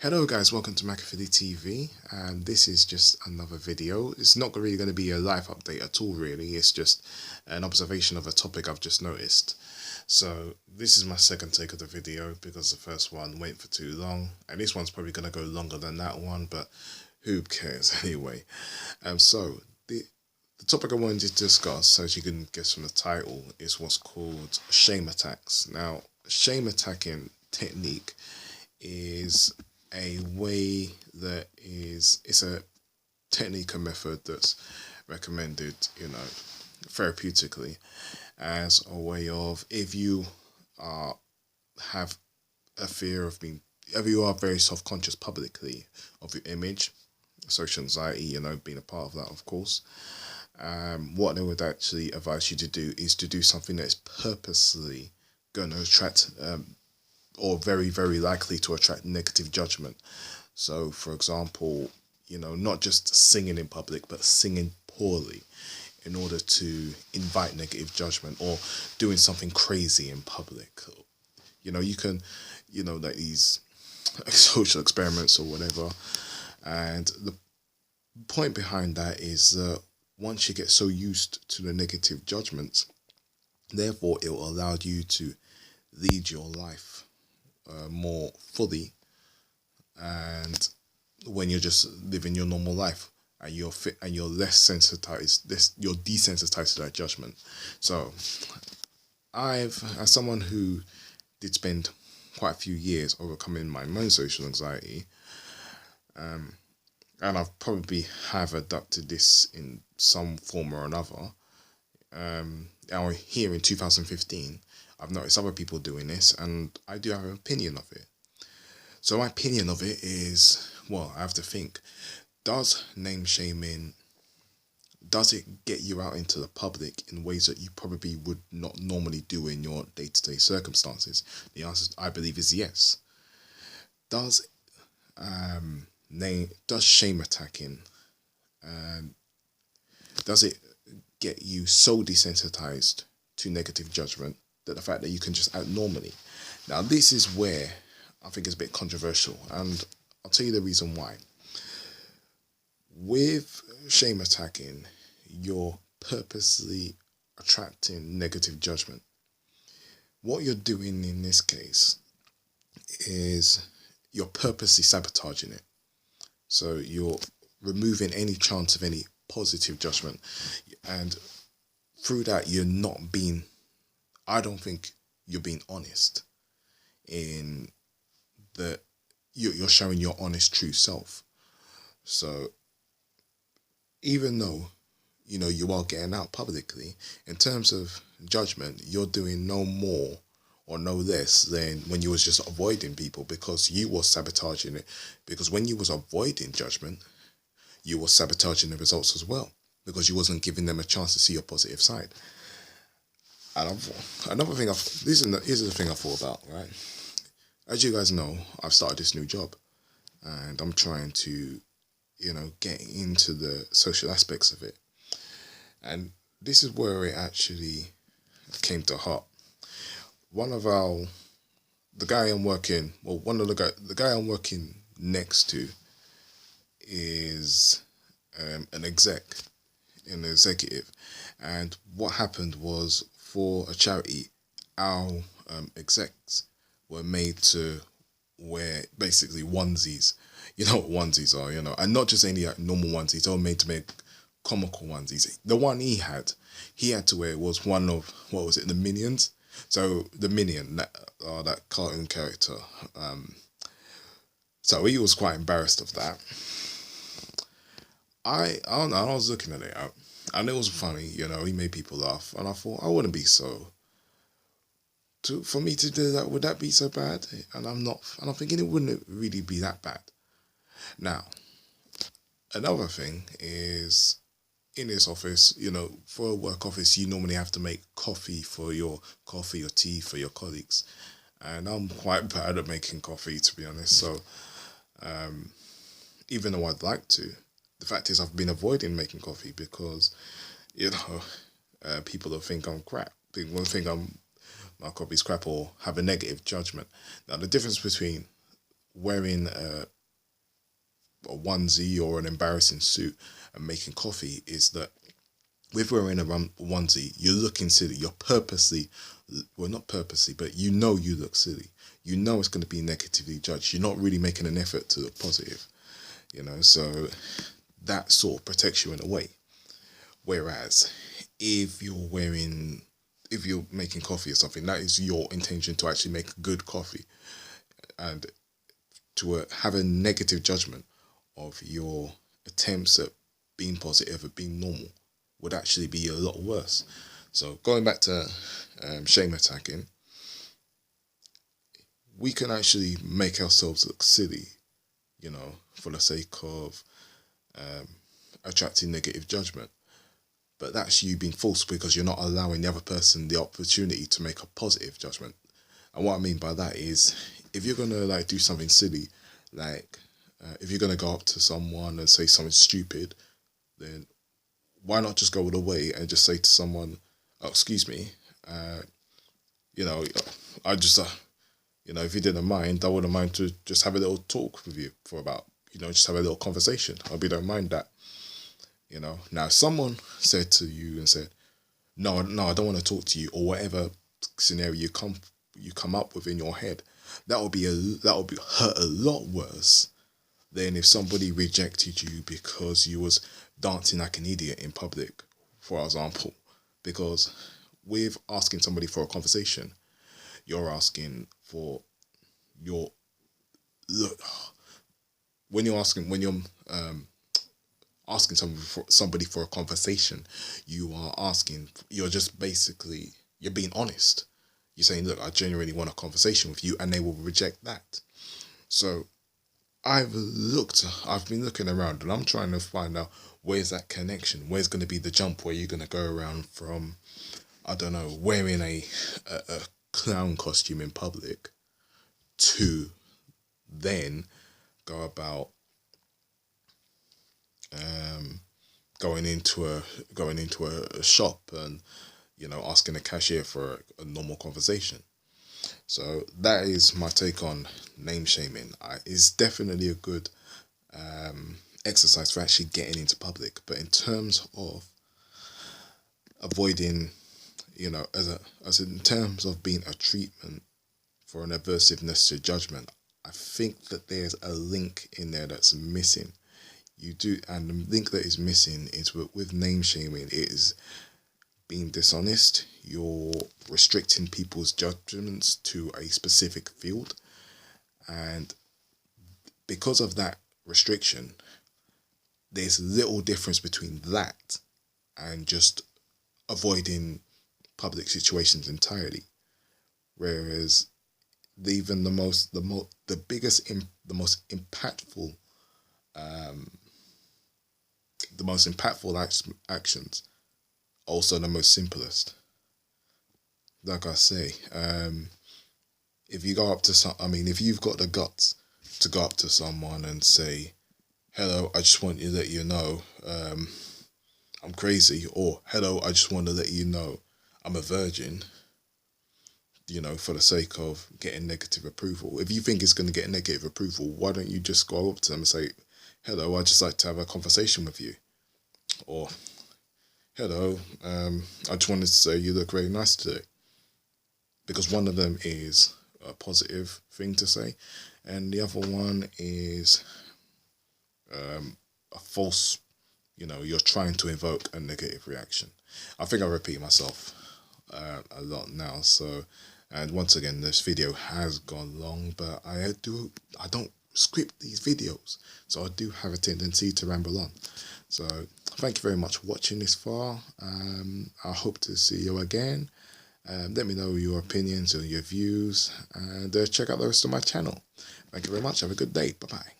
Hello guys, welcome to McAfee TV, and this is just another video. It's not really going to be a live update at all really, it's just an observation of a topic I've just noticed. So this is my second take of the video because the first one went for too long, and this one's probably going to go longer than that one, but who cares anyway. So the topic I wanted to discuss, as you can guess from the title, is what's called shame attacks. Now, shame attacking technique is a way that it's a technique or method that's recommended, therapeutically, as a way of, if you have a fear of being, if you are very self-conscious publicly of your image, social anxiety, being a part of that, of course, what they would actually advise you to do is to do something that is purposely going to attract or very, very likely to attract negative judgment. So, for example, not just singing in public, but singing poorly in order to invite negative judgment, or doing something crazy in public. You can, like these social experiments or whatever. And the point behind that is that once you get so used to the negative judgments, therefore it will allow you to lead your life more fully, and when you're just living your normal life and you're fit and you're less sensitized, you're desensitized to that judgment. So as someone who did spend quite a few years overcoming my own social anxiety, and I've probably have adopted this in some form or another. Now here in 2015, I've noticed other people doing this, and I do have an opinion of it. So my opinion of it is, well, I have to think, does name shaming, does it get you out into the public in ways that you probably would not normally do in your day-to-day circumstances? The answer, I believe, is yes. Does shame attacking, does it get you so desensitized to negative judgment that the fact that you can just act normally? Now, this is where I think it's a bit controversial, and I'll tell you the reason why. With shame attacking, you're purposely attracting negative judgment. What you're doing in this case is you're purposely sabotaging it. So you're removing any chance of any positive judgment, and through that I don't think you're being honest in that you're showing your honest true self. So even though you are getting out publicly, in terms of judgment, you're doing no more or no less than when you was just avoiding people, because you were sabotaging it. Because when you was avoiding judgment, you were sabotaging the results as well, because you wasn't giving them a chance to see your positive side. And another thing, here's the thing I thought about, right? As you guys know, I've started this new job, and I'm trying to, get into the social aspects of it. And this is where it actually came to heart. The guy I'm working next to is an executive. And what happened was, for a charity, our execs were made to wear basically onesies. You know what onesies are, and not just any normal onesies. They were made to make comical onesies. The one he had to wear was one of, what was it, the Minions? So the Minion, that cartoon character. So he was quite embarrassed of that. I don't know, I was looking at it, and it was funny, he made people laugh, and I thought, I wouldn't be for me to do that, would that be so bad? And I'm thinking it wouldn't really be that bad. Now, another thing is, in this office, for a work office, you normally have to make coffee or tea for your colleagues. And I'm quite bad at making coffee, to be honest. So, even though I'd like to, the fact is I've been avoiding making coffee because, people will think I'm crap. People will think my coffee's crap or have a negative judgment. Now, the difference between wearing a onesie or an embarrassing suit and making coffee is that with wearing a onesie, you're looking silly. You're purposely, well, not purposely, but you know you look silly. You know it's going to be negatively judged. You're not really making an effort to look positive, you know, so that sort of protects you in a way. Whereas if you're making coffee or something, that is your intention to actually make good coffee, and to have a negative judgment of your attempts at being positive, at being normal, would actually be a lot worse. So going back to shame attacking, we can actually make ourselves look silly, you know, for the sake of attracting negative judgment. But that's you being false, because you're not allowing the other person the opportunity to make a positive judgment. And what I mean by that is, if you're going to like do something silly, like if you're going to go up to someone and say something stupid, then why not just go all the way and just say to someone, oh, excuse me, you know, I just, you know, if you didn't mind, I wouldn't mind to just have a little talk with you for about, you know, just have a little conversation. I hope you don't mind that. You know, now if someone said to you and said, no, I don't want to talk to you, or whatever scenario you come up with in your head, that would hurt a lot worse than if somebody rejected you because you was dancing like an idiot in public, for example. Because with asking somebody for a conversation, you're asking for your look. When you're asking somebody for a conversation, you're just basically, you're being honest. You're saying, look, I genuinely want a conversation with you, and they will reject that. So I've been looking around, and I'm trying to find out, where's that connection? Where's going to be the jump where you're going to go around from, I don't know, wearing a clown costume in public to then go about going into a shop and, you know, asking a cashier for a normal conversation. So that is my take on name shaming. It's definitely a good exercise for actually getting into public, but in terms of avoiding, you know, as in terms of being a treatment for an aversiveness to judgment, I think that there's a link in there that's missing. And the link that is missing is with name shaming. It is being dishonest. You're restricting people's judgments to a specific field, and because of that restriction, there's little difference between that and just avoiding public situations entirely. Whereas even the most impactful actions, also the most simplest. Like I say, if you've got the guts to go up to someone and say, hello, I just want to let you know I'm crazy, or hello, I just want to let you know I'm a virgin, you know, for the sake of getting negative approval. If you think it's going to get negative approval, why don't you just go up to them and say, hello, I'd just like to have a conversation with you. Or, hello, I just wanted to say you look very nice today. Because one of them is a positive thing to say, and the other one is a false, you know, you're trying to invoke a negative reaction. I think I repeat myself a lot now, so, and once again, this video has gone long, but I don't script these videos, so I do have a tendency to ramble on. So thank you very much for watching this far. I hope to see you again. Let me know your opinions or your views, and check out the rest of my channel. Thank you very much. Have a good day. Bye-bye.